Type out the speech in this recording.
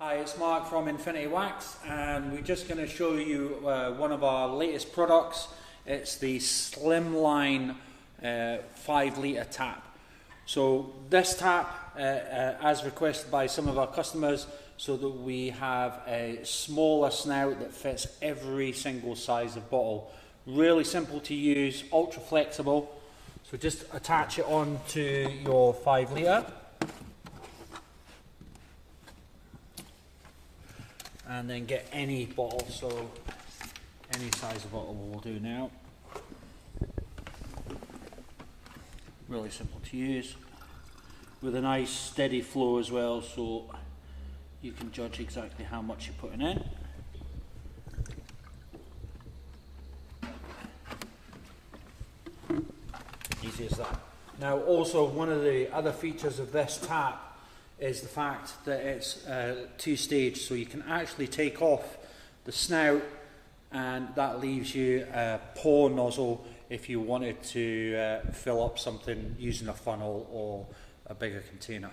Hi, it's Mark from Infinity Wax, and we're just going to show you one of our latest products. It's the Slimline 5 litre tap. So this tap, as requested by some of our customers, so that we have a smaller snout that fits every single size of bottle. Really simple to use, ultra flexible. So just attach it on to your 5 litre. And then get any bottle, so any size of bottle will do now. Really simple to use, with a nice steady flow as well, so you can judge exactly how much you're putting in. Easy as that. Now also, one of the other features of this tap is the fact that it's two-stage, so you can actually take off the snout, and that leaves you a pour nozzle if you wanted to fill up something using a funnel or a bigger container.